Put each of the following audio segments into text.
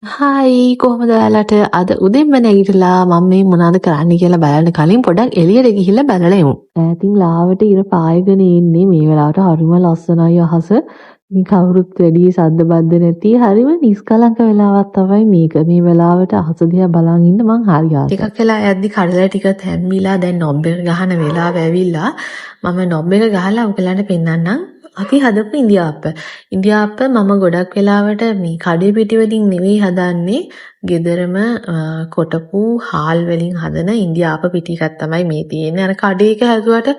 Hi කොහොමද ඔයාලට අද උදෙන්ම නැගිටලා මම මේ මොනවද කරන්න කියලා බලන්න කලින් පොඩ්ඩක් එළියට ගිහිල්ලා බලලා එමු. ඈතින් ලාවට ඉර පායගෙන ඉන්නේ මේ වෙලාවට හරිම ලස්සනයි අහස. ඉතින් කවුරුත් වැඩි සද්ද බද්ද නැති හරිම නිස්කලංක වෙලාවක් තමයි මේක. මේ වෙලාවට අහස දිහා බලන් ඉන්න මං හරි ආසයි. ටිකක් වෙලා යද්දි කඩලා ටික තැම්බිලා දැන් නොබ් එක ගහන වෙලාව ඇවිල්ලා මම නොබ් එක ගහලා ඔයගලන්ට පෙන්නන්නම්. අපි හදපු ඉන්දියාප්ප. ඉන්දියාප්ප මම ගොඩක් වෙලාවට මේ කඩේ පිටි වලින් නෙවෙයි හදන්නේ. ගෙදරම කොටපු හාල් වලින් හදන ඉන්දියාප්ප පිටි එකක් තමයි මේ තියෙන්නේ. අර කඩේ එක හැදුවට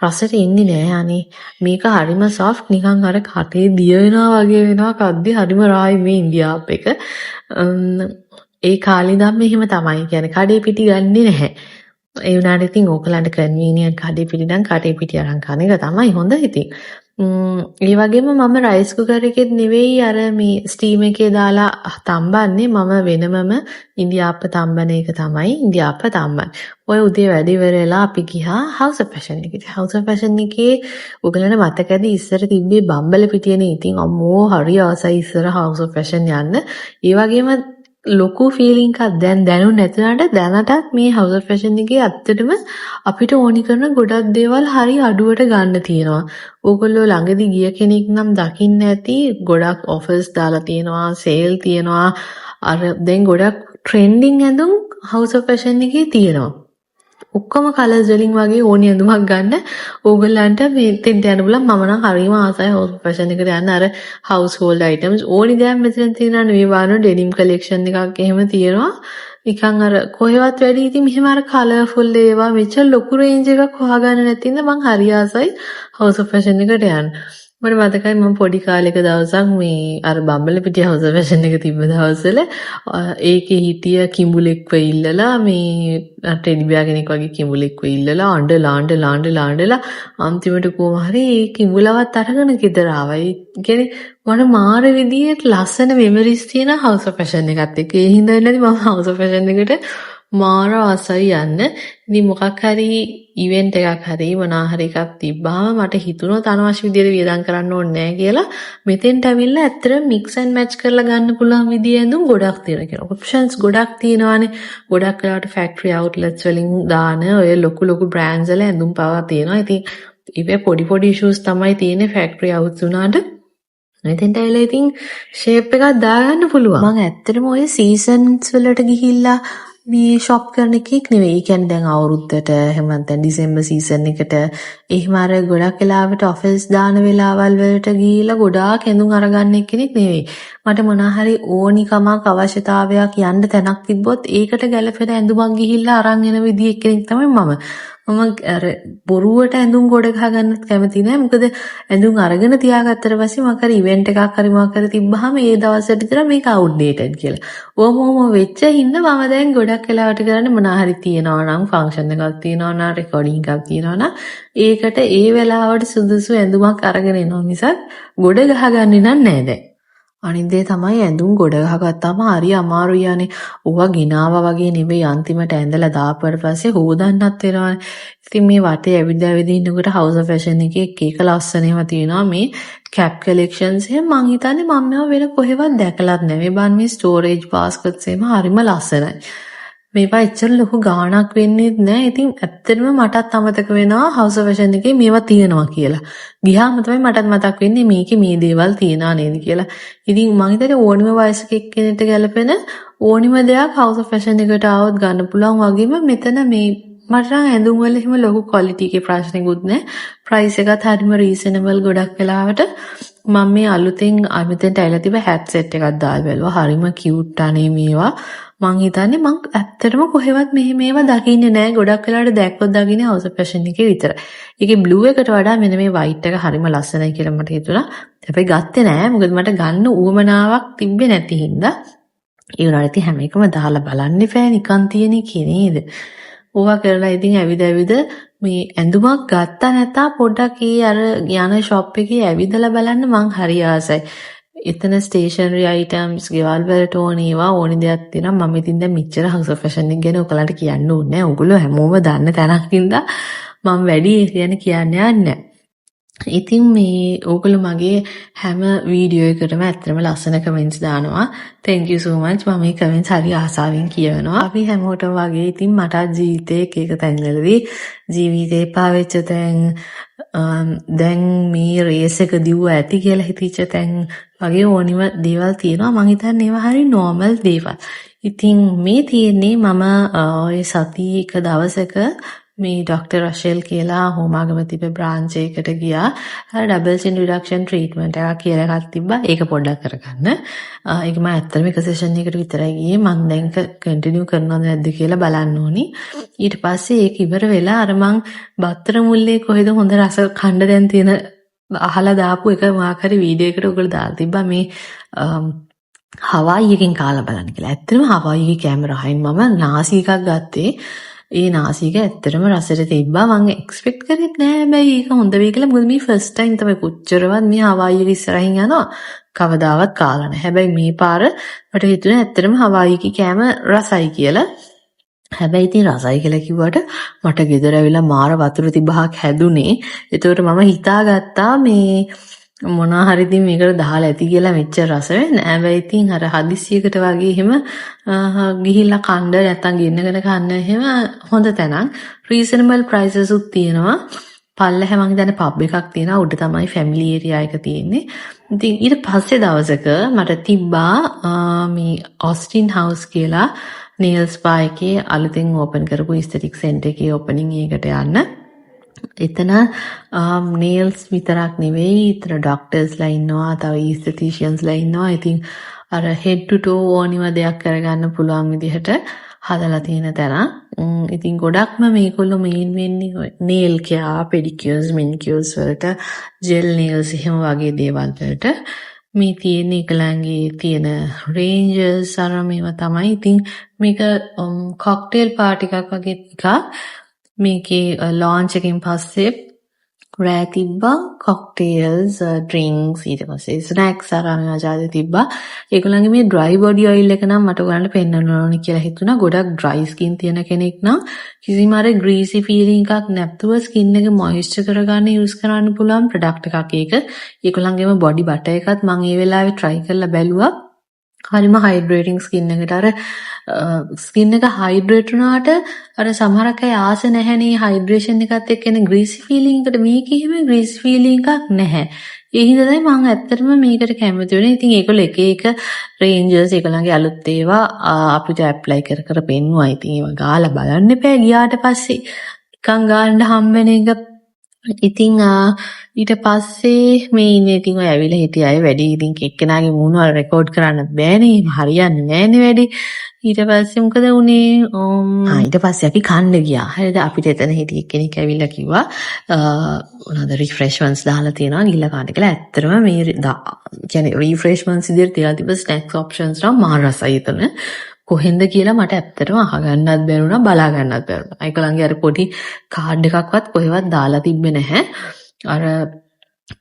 රසට එන්නේ නෑ අනේ. මේක හරිම සොෆ්ට් නිකන් අර කටේ දිය වෙනවා වගේ වෙනවා. කද්දි හරිම රායි මේ ඉන්දියාප්ප එක. ඒ කාලේ ඉඳන්ම එහෙම තමයි. කියන්නේ කඩේ පිටි ගන්නෙ නැහැ. ඒ වුණාට ඉතින් ඕකලන්ට කන්වීනියන්ට් කඩේ පිටි නම් කඩේ පිටි අරන් කන එක තමයි හොඳ ඉතින්. ඒ වගේම මම රයිස් කුකර් එකෙත් නෙවෙයි අර මේ ස්ටීම් එකේ දාලා තම්බන්නේ මම වෙනමම ඉන්දියාප්ප තම්බන එක තමයි ඉන්දියාප්ප තම්බන්නේ. ඔය උදේ වැඩ ඉවරලා අපි ගියා හවුස් ඔෆ් ෆැෂන් එකට. හවුස් ඔෆ් ෆැෂන් එකේ ඔයගලන්ට මතකද ඉස්සර තිබ්බේ බම්බල පිටියනේ. ඉතින් අම්මෝ හරි ආසයි ඉස්සර හවුස් ඔෆ් ෆැෂන් යන්න. ඒ වගේම ලොකු ෆීලිං එකක් දැන් දැනුනේ නැතුණාට දැනටත් මේ හවුස් ඔෆ් ෆැෂන් එකේ ඇත්තටම අපිට ඕනි කරන ගොඩක් දේවල් හරි අඩුවට ගන්න තියෙනවා. ඕගොල්ලෝ ළඟදී ගිය කෙනෙක් නම් දකින්න ඇති ගොඩක් ඔෆර්ස් දාලා තියෙනවා, සේල් තියෙනවා. අර දැන් ගොඩක් ට්‍රෙන්ඩින් ඇඳුම් හවුස් ඔෆ් ෆැෂන් එකේ තියෙනවා. ඔක්කොම කලර්ස් වලින් වගේ ඕනි ඇඳුමක් ගන්න ඕගොල්ලන්ට මේ තෙන්ට යන්න බුලන් මම නම් හරිම ආසයි හවුස් ෆැෂන් එකට යන්න අර හවුස් හෝල්ඩ් අයිටම්ස් ඕනි දෙයක් මෙතන තියෙනවා නෙවෙයි බලන්න ඩෙනිම් කලෙක්ෂන් එකක් එහෙම තියෙනවා නිකන් අර කොහෙවත් වැඩි ඉතින් මෙහෙම අර කලර්ෆුල් ඒවා මෙච්චර ලොකු රේන්ජ් එකක් හොයාගන්න නැති ඉඳ මං හරි ආසයි හවුස් ෆැෂන් එකට යන්න මට මතකයි මම පොඩි කාලේක දවසක් මේ අර බම්බල පිටිය හවුස් ෆැෂන් එක තිබ්බ දවස්වල ඒකේ හිටිය කිඹුලෙක්ව ඉල්ලලා මේ ටෙඩි බියා කෙනෙක් වගේ කිඹුලෙක්ව ඉල්ලලා අඬලා අන්තිමට කොහොම හරි ඒ කිඹුලවත් අරගෙන ගෙදර ආවා. ඒ කියන්නේ මට මාර විදියට ලස්සන මෙමරිස් තියෙන හවුස් ෆැෂන් එකත් එක්ක. ඒ හින්දා නේද මම හවුස් ෆැෂන් එකට මාර ආසයි යන්න. ඉතින් මොකක් හරි ඉවෙන්ට් එකක් හරි මොනවා හරි එකක් තිබ්බාම මට හිතුණා අනවශ්‍ය විදියට වියදම් කරන්න ඕනේ නැහැ කියලා. මෙතෙන්ට ඇවිල්ලා ඇත්තටම මික්ස් ඇන්ඩ් මැච් කරලා ගන්න පුළුවන් විදිය ඇඳුම් ගොඩක් තියෙනවා කියලා. ඔප්ෂන්ස් ගොඩක් තියෙනවානේ. ගොඩක් වෙලාවට ෆැක්ටරි අවුට්ලට්ස් වලින් දාන ඔය ලොකු බ්‍රෑන්ඩ්ස් වල ඇඳුම් පවා තියෙනවා. ඉතින් ඉවේ පොඩි ඉෂුස් තමයි තියෙන්නේ ෆැක්ටරි අවුට්ස් උනාට. මෙතෙන්ට ඇවිල්ලා ඉතින් ෂේප් එකක් දාගන්න පුළුවන්. මම ඇත්තටම ඔය සීසන්ස් වලට ගිහිල්ලා මේ ෂොප් කරන එකෙක් නෙවෙයි. ඒ කියන්නේ දැන් අවුරුද්දට එහෙම නැත්නම් ඩිසෙම්බර් සීසන් එකට එහෙම අර ගොඩක් වෙලාවට ඔෆිස් දාන වෙලාවල් වලට ගිහිල්ලා ගොඩාක් ඇඳුම් අරගන්න කෙනෙක් නෙවෙයි. මට මොනවා හරි ඕනිකමක් අවශ්‍යතාවයක් යන්න තැනක් තිබ්බොත් ඒකට ගැලපෙන ඇඳුමක් ගිහිල්ලා අරන් එන විදිහ කෙනෙක් තමයි මම. අර බොරුවට ඇඳුම් ගොඩ ගහගන්නත් කැමති නෑ. මොකද ඇඳුම් අරගෙන තියාගත්තට පස්සේ මොකක් හරි ඉවෙන්ට් එකක් හරි මොකක් හරි තිබ්බහම ඒ දවසට විතර මේක අවුට්ඩේටඩ් කියලා. ඕම වෙච්ච හින්දා මම දැන් ගොඩක් වෙලාවට කරන්නේ මොනවා හරි තියනවා නම් ෆන්ක්ෂන් එකක් තියනවා නම් රෙකෝඩින් එකක් තියනවා නම් ඒකට ඒ වෙලාවට සුදුසු ඇඳුමක් අරගෙන එනවා මිසක් ගොඩ ගහගන්නේ නෑ දැන්. අනිත් දේ තමයි ඇඳුම් ගොඩ ගහගත්තාම හරි අමාරුයි යන්නේ. ඕවා ගිනාවා වගේ නෙවෙයි අන්තිමට ඇඳලා දාපුවට පස්සේ හොදන්නත් වෙනවානේ. ඉතින් මේ වටේ ඇවිද ඉන්නකොට හවුස් ඔෆ් ෆැෂන් එකේ එක ලස්සනේම තියෙනවා මේ කැප් කලෙක්ෂන්ස් එහෙම මං හිතන්නේ මම මේවා වෙන කොහෙවත් දැකලත් නැහැ. මේ බන් මේ ස්ටෝරේජ් බාස්කට්ස් එහෙම හරිම ලස්සනයි. මේවා එච්චර ලොකු ගාණක් වෙන්නේ නැහැ. ඉතින් ඇත්තටම මටත් අමතක වෙනවා හවුස් ඔෆ් ෆැෂන් එකේ මේවා තියෙනවා කියලා. ගියාම තමයි මටත් මතක් වෙන්නේ මේකේ මේ දේවල් තියනා නේද කියලා. ඉතින් මං හිතන්නේ ඕනිම වයසක එක්කෙනෙක්ට ගැලපෙන ඕනිම දෙයක් හවුස් ඔෆ් ෆැෂන් එකට ආවොත් ගන්න පුළුවන් වගේම මෙතන මේ මට නම් ඇඳුම් වල එහෙම ලොකු ක්වොලිටි එකේ ප්‍රශ්නෙකුත් නැහැ. ප්‍රයිස් එකත් හරිම රීසනබල් ගොඩක් වෙලාවට මම මේ අලුතෙන් මෙතෙන්ට ඇවිල්ලා තිබ්බ හැට් සෙට් එකක් දාලා බැලුවා. හරිම කියුට් අනේ මේවා. මං හිතන්නේ මං ඇත්තටම කොහෙවත් මේවා දකින්නේ නැහැ. ගොඩක් වෙලාවට දැක්කොත් දකින්නේ හවුස් ඔෆ් ෆැෂන් එකේ විතරයි. ඒකේ බ්ලූ එකට වඩා මෙන්න මේ වයිට් එක හරිම ලස්සනයි කියලා මට හිතුණා. හැබැයි ගත්තේ නැහැ. මොකද මට ගන්න උවමනාවක් තිබ්බේ නැති හින්දා. ඒ වුණාට ඉතින් හැම එකම දාලා බලන්න එපා නිකන් තියෙන එකේ නේද? ඕවා කරලා ඉතින් ඇවිද මේ ඇඳුමක් ගත්තා නැතා පොඩ්ඩක් අර යන ෂොප් එකේ ඇවිදලා බලන්න මං හරි ආසයි. එතන ස්ටේෂනරි අයිටම්ස් ගෙවල් වලට ඕනේවා ඕනි දෙයක් තියෙනවා. මම ඉතින් දැන් මෙච්චර හවුස් ඔෆ් ෆැෂන් එක ගැන ඔයාලට කියන්න ඕනේ නැහැ. ඔයගොල්ලෝ හැමෝම දන්න තැනක් ඉඳලා මම වැඩි කියන්නේ යන්නේ නැහැ. ඉතින් මේ ඕගොල්ලෝ මගේ හැම වීඩියෝ එකකටම ඇත්තටම ලස්සන කමෙන්ට්ස් දානවා. thank you so much. මම මේ කමෙන්ට්ස් හරි ආසාවෙන් කියවනවා. අපි හැමෝටම වගේ ඉතින් මටත් ජීවිතේ එක තැන්වලදී ජීවිතේ පාවෙච්ච තැන් දැන් මේ රේස් එක දිව්ව ඇති කියලා හිතීච්ච තැන් වගේ ඕනිම දේවල් තියෙනවා. මං හිතන්නේ ඒවා හරි normal දේවල්. ඉතින් මේ තියෙන්නේ මම ඔය සති එක දවසක මේ ඩොක්ටර් රෂෙල් කියලා හෝමාගම තිබ්බ බ්‍රාන්ච් එකකට ගියා. ඩබල් චින් රිඩක්ෂන් ට්‍රීට්මන්ට් එකක් කියලා එකක් තිබ්බා. ඒක පොඩ්ඩක් කරගන්න. ඒක මම ඇත්තටම එක සෙෂන් එකකට විතරයි ගියේ. මම දැන් කන්ටිනියු කරනවද නැද්ද කියලා බලන්න ඕනි. ඊට පස්සේ ඒක ඉවර වෙලා අර මං බත්තර මුල්ලේ කොහෙද හොඳ රස කණ්ඩ දැන් තියෙන අහලා දාපු එක මාක් හරි වීඩියෝ එකකට ඔයගොල්ලෝ දාලා තිබ්බා මේ හවායි එකෙන් කාලා බලන්න කියලා. ඇත්තටම හවායි කැමරාවෙන් මම නාසි එකක් ගත්තේ. ඒ නාසික ඇත්තටම රසට තිබ්බා. මම එක්ස්පෙක්ට් කරෙත් නෑ හැබැයි ඒක හොඳ වෙයි කියලා. මොකද මේ ෆස්ට් ටයිම් තමයි කොච්චරවත් මේ හවායි එක ඉස්සරහින් යනවා. කවදාවත් කාලා නෑ. හැබැයි මේ පාර මට හිතුණා ඇත්තටම හවායි එකේ කෑම රසයි කියලා. හැබැයි ඉතින් රසයි කියලා කිව්වට මට ගෙදර ඇවිල්ලා මාර වතුර තිබහක් හැදුනේ. ඒතකොට මම හිතාගත්තා මේ මොනවා හරි ඉතින් මේකට දාලා ඇති කියලා මෙච්චර රස වෙන්නේ. හැබැයි ඉතින් අර හදිස්සියකට වගේ එහෙම ගිහිල්ලා කන්න නැත්තම් ගෙන්නගෙන කන්න එහෙම හොඳ තැනක්. රීසනබල් ප්‍රයිසස් උත් තියෙනවා. පල්ලෙහැ මං හිතන්නේ පබ් එකක් තියෙනවා. උඩ තමයි ෆැමිලි ඒරියා එක තියෙන්නේ. ඉතින් ඊට පස්සේ දවසක මට තිබ්බා මේ ඔස්ටින් හවුස් කියලා නේල් ස්පා එකේ අලුතෙන් ඕපන් කරපු ඉස්තටික් සෙන්ටර් එකේ ඕපනින් එකට යන්න. එතන නේල්ස් විතරක් නෙවෙයි ඉතන ඩොක්ටර්ස්ලා ඉන්නවා, තව ඊස්තටිෂියන්ස්ලා ඉන්නවා. ඉතින් අර හෙඩ් ටු ටෝ ඕනිම දෙයක් කරගන්න පුළුවන් විදිහට හදලා තියෙන තැන. ඉතින් ගොඩක්ම මේගොල්ලෝ මේන් වෙන්නේ නේල් කෙයා, පෙඩිකියර්ස්, මෙනිකියර්ස් වලට, ජෙල් නේල්ස් එහෙම වගේ දේවල් වලට. මේ තියෙන එකලංගේ තියෙන රේන්ජර්ස් අර මේවා තමයි. ඉතින් මේක කොක්ටේල් පාටි එකක් වගේ එකක්. මේකේ ලොන්ච් එකකින් පස්සේ රෑ තිබ්බා කොක්ටේල්ස්, ඩ්‍රින්ක්ස්, ඊට පස්සේ ස්නැක්ස් ආරාම ආජාද තිබ්බා. ඒගොල්ලන්ගේ මේ ඩ්‍රයි බොඩි ඔයිල් එක නම් මට ඔයාලට පෙන්වන්න ඕනේ කියලා හිතුණා. ගොඩක් ඩ්‍රයි ස්කින් තියෙන කෙනෙක් නම් කිසිම අර ග්‍රීසි ෆීලිං එකක් නැතුව ස්කින් එක මොයිස්චර් කරගන්න යූස් කරන්න පුළුවන් ප්‍රොඩක්ට් එකක් ඒක. ඒගොල්ලන්ගේම බොඩි බටර් එකත් මම ඒ වෙලාවේ try කරලා බැලුවා. හරිම හයිඩ්‍රේටිං ස්කින් එකට අර ස්කින් එක හයිඩ්‍රේට් වුණාට අර සමහරක් අය ආස නැහැනේ හයිඩ්‍රේෂන් එකත් එක්ක එන ග්‍රීසි ෆීලිං එකට. මේකේ එහෙම ග්‍රීසි ෆීලිං එකක් නැහැ. ඒ හින්දා තමයි මම ඇත්තටම මේකට කැමති වෙන්නේ. ඉතින් ඒගොල්ලෝ එක එක රේන්ජර්ස් ඒගොල්ලන්ගේ අලුත් ඒවා අපිට ඇප්ලයි කර පෙන්නුවා. ඉතින් ඒවා ගාලා බලන්න එපා ගියාට පස්සේ. එකන් ගන්න හම්බෙන එක. ඉතින් ඊට පස්සේ මේ ඉන්නේ ඉතින් ඔය ඇවිල්ලා හිටිය අය වැඩි. ඉතින් එක්කෙනාගේ මූණ වල රෙකෝඩ් කරන්න බෑනේ. හරියන්නේ නෑනේ වැඩි. ඊට පස්සේ මොකද උනේ? ඊට පස්සේ අපි කන්න ගියා. හරිද? අපිට එතන හිටිය කෙනෙක් ඇවිල්ලා කිව්වා මොනවාද රිෆ්‍රෙෂ්මන්ට්ස් දාලා තියෙනවා ගිහලා කන්න කියලා. ඇත්තටම මේ කියන්නේ රිෆ්‍රෙෂ්මන්ට්ස් විදිහට තියලා තිබ්බ ස්නැක්ස් ඔප්ෂන්ස් නම් මාර රසයි එතන. කොහෙන්ද කියලා මට ඇත්තටම අහගන්නත් බැරුණා, බලා ගන්නත් බැරුණා. ඒකලංගේ අර පොඩි කාඩ් එකක්වත් කොහෙවත් දාලා තිබ්බේ නැහැ. අර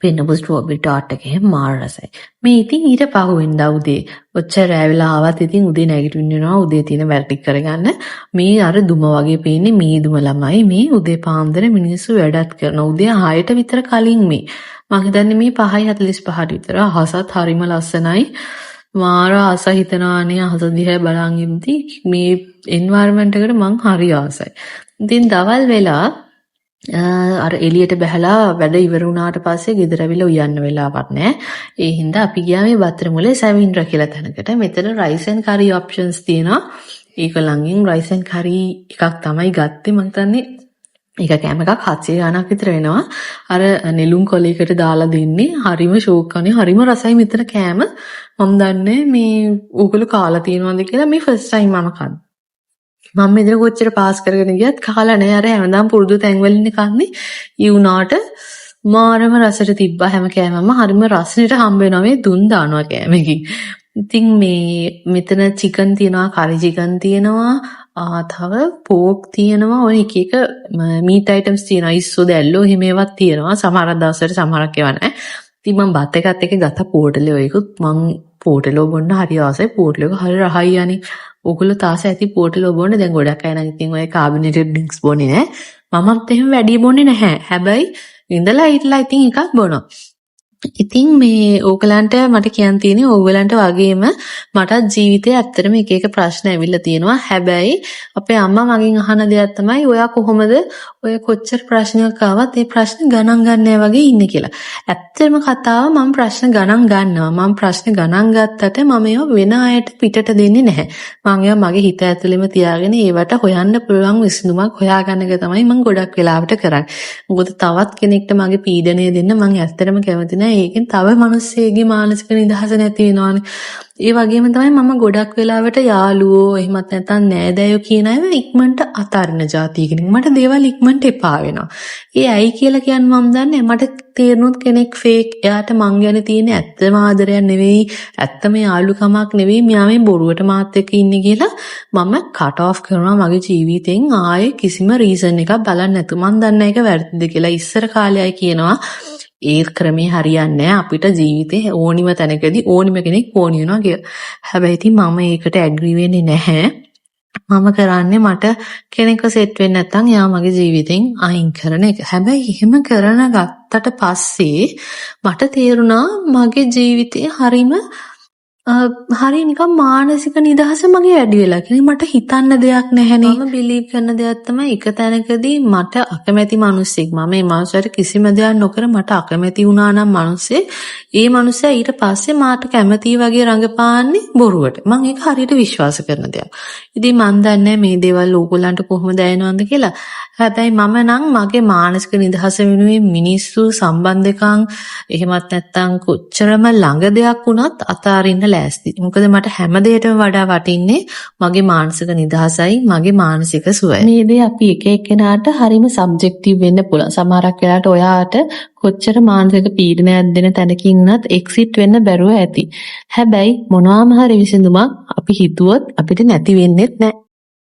පෙන්නපු ස්ට්‍රෝබෙරි ටාට් එක එහෙම මාර රසයි. මේ ඉතින් ඊට පහුවෙන්දා උදේ ඔච්චර රැවිලා ආවත් ඉතින් උදේ නැගිටින්න වෙනවා. උදේ තියෙන වැඩ ටික කරගන්න. මේ අර දුම වගේ පේන්නේ මේ දුම ළමයි. මේ උදේ පාන්දර මිනිස්සු වැඩත් කරනවා. උදේ 6ට විතර කලින් මේ. මම හිතන්නේ මේ 5:45ට විතර. අහසත් හරිම ලස්සනයි. මාර ආස හිතනවානේ අහස දිහා බලන් ඉඳි මේ එන්වයරන්මන්ට් එකට මං හරි ආසයි. ඉතින් දවල් වෙලා අර එළියට බහලා වැඩ ඉවර වුණාට පස්සේ ගෙදර ඇවිල්ලා උයන්න වෙලාවක් නැහැ. ඒ හින්දා අපි ගියා මේ බත්තරමුලේ සැවින්ඩ්‍රා කියලා තැනකට. මෙතන රයිස් ඇන්ඩ් කරි ඔප්ෂන්ස් තියෙනවා. ඒකලංගෙන් රයිස් ඇන්ඩ් කරි එකක් තමයි ගත්තේ. මං හිතන්නේ ඒක කෑම එකක් 700 ගාණක් විතර වෙනවා. අර නෙළුම් කොලයකට දාලා දෙන්නේ. හරිම ෂෝක් කනේ. හරිම රසයි මෙතන කෑම. මම දන්නේ මේ ඕගොල්ලෝ කාලා තියෙනවද කියලා. මේ ෆස්ට් ටයිම් මම කන්නේ. මම මෙතන කොච්චර පාස් කරගෙන ගියත් කාලා නෑ. අර හැමදාම පුරුදු තැන්වලින් කන්නේ. ඊ උනාට මාරම රසට තිබ්බා හැම කෑමම. හරිම රසනෙට හම්බ වෙනවා මේ දුන් දානවා කෑමකින්. ඉතින් මේ මෙතන චිකන් තියෙනවා, කරි චිකන් තියෙනවා, තව පෝක් තියෙනවා. ඔය එක එක මීට් අයිටම්ස් තියෙනවා. ඉස්සෝ දැල්ලෝ එහෙම ඒවාත් තියෙනවා. සමහර දවස්වල සමහරක් ඒවා නැහැ. ඉතින් මම බත් එකත් එක්ක ගත්ත පෝටලේ ඔයකුත් මං පෝටලෝ බොන්න හරි ආසයි. පෝටලෝ එක හරි රහයි යන්නේ. ඕගොල්ලෝ තාස ඇති පෝටලෝ බොන්න. දැන් ගොඩක් අය නම් ඉතින් ඔය කාබනේටඩ් ඩ්‍රින්ක්ස් බොන්නේ නැහැ. මමත් එහෙම වැඩි බොන්නේ නැහැ. හැබැයි ඉඳලා හිටලා ඉතින් එකක් බොනවා. ඉතින් මේ ඕගලන්ට මට කියන්න තියෙන්නේ ඕගලන්ට වගේම මටත් ජීවිතේ ඇත්තටම එක එක ප්‍රශ්න ඇවිල්ලා තියෙනවා. හැබැයි අපේ අම්මා මගෙන් අහන දෙයක් තමයි ඔයා කොහොමද ඔය කොච්චර ප්‍රශ්නයක් ආවත් ඒ ප්‍රශ්න ගණන් ගන්නෑ වගේ ඉන්නේ කියලා. ඇත්තටම කතාව මම ප්‍රශ්න ගණන් ගන්නවා. මම ප්‍රශ්න ගණන් ගත්තට මම ඒවා වෙන අයට පිටට දෙන්නේ නැහැ. මම ඒවා මගේ හිත ඇතුළෙම තියාගෙන ඒවට හොයන්න පුළුවන් විසඳුමක් හොයාගන්න එක තමයි මම ගොඩක් වෙලාවට කරන්නේ. මොකද තවත් කෙනෙක්ට මගේ පීඩනය දෙන්න මම ඇත්තටම කැමති නැහැ. ඒකෙන් තව මිනිස්සෙගේ මානසික නිදහස නැති වෙනවානේ. ඒ වගේම තමයි මම ගොඩක් වෙලාවට යාළුවෝ එහෙමත් නැත්නම් නෑදෑයෝ කියන අය ඉක්මනට අතාරින જાතිය කෙනෙක්. මට දේවල් ඉක්මනට එපා වෙනවා. ඒ ඇයි කියලා කියන්නේ මම දන්නේ මට තේරුණොත් කෙනෙක් ෆේක්. එයාට මං ගැන තියෙන ඇත්තම ආදරයක් නෙවෙයි, ඇත්තම යාළුකමක් නෙවෙයි. මෙයා මේ බොරුවට මාත් එක්ක ඉන්නේ කියලා මම කට් ඔෆ් කරනවා මගේ ජීවිතෙන්. ආයේ කිසිම රීසන් එකක් බලන්නේ නැතු. මං දන්නේ ඒක වැරදිද කියලා. ඉස්සර කාලේ අය කියනවා ඒ ක්‍රමේ හරියන්නේ නැහැ. අපිට ජීවිතේ ඕනිම තැනකදී ඕනිම කෙනෙක් ඕනි වෙනවා කියලා. හැබැයි ඉතින් මම ඒකට ඇග්‍රී වෙන්නේ නැහැ. මම කරන්නේ මට කෙනෙක්ව සෙට් වෙන්නේ නැත්නම් එයා මගේ ජීවිතෙන් අයින් කරන එක. හැබැයි එහෙම කරන ගත්තට පස්සේ මට තේරුණා මගේ ජීවිතේ හරි නිකන් මානසික නිදහස මගේ වැඩි වෙලා කියලා. මට හිතන්න දෙයක් නැහැනේ. මම බිලීව් කරන දෙයක් තමයි එක තැනකදී මට අකමැති මිනිස්සෙක් මම මේ මාසයට කිසිම දෙයක් නොකර මට අකමැති වුණා නම් මිනිස්සේ ඒ මිනිස්සයා ඊට පස්සේ මාට කැමති වගේ රඟපාන්නේ බොරුවට. මම ඒක හරියට විශ්වාස කරන දෙයක්. ඉතින් මන් දන්නේ මේ දේවල් ඕගොල්ලන්ට කොහොමද දැනෙනවද කියලා. හැබැයි මම නම් මගේ මානසික නිදහස වෙනුවෙන් මිනිස්සු සම්බන්ධකම් එහෙමත් නැත්නම් කොච්චරම ළඟ දෙයක් වුණත් අතාරින්න ලෑස්ති. මොකද මට හැම දෙයකටම වඩා වටින්නේ මගේ මානසික නිදහසයි මගේ මානසික සුවය. මේ දේ අපි එක එක්කෙනාට හරිම සබ්ජෙක්ටිව් වෙන්න පුළුවන්. සමහරක් වෙලාවට ඔයාට කොච්චර මානසික පීඩනයක් දෙන තැනකින් උනත් එක්සිට් වෙන්න බැරුව ඇති. හැබැයි මොනවාම හරි විසඳුමක් අපි හිතුවොත් අපිට නැති වෙන්නේත් නැහැ.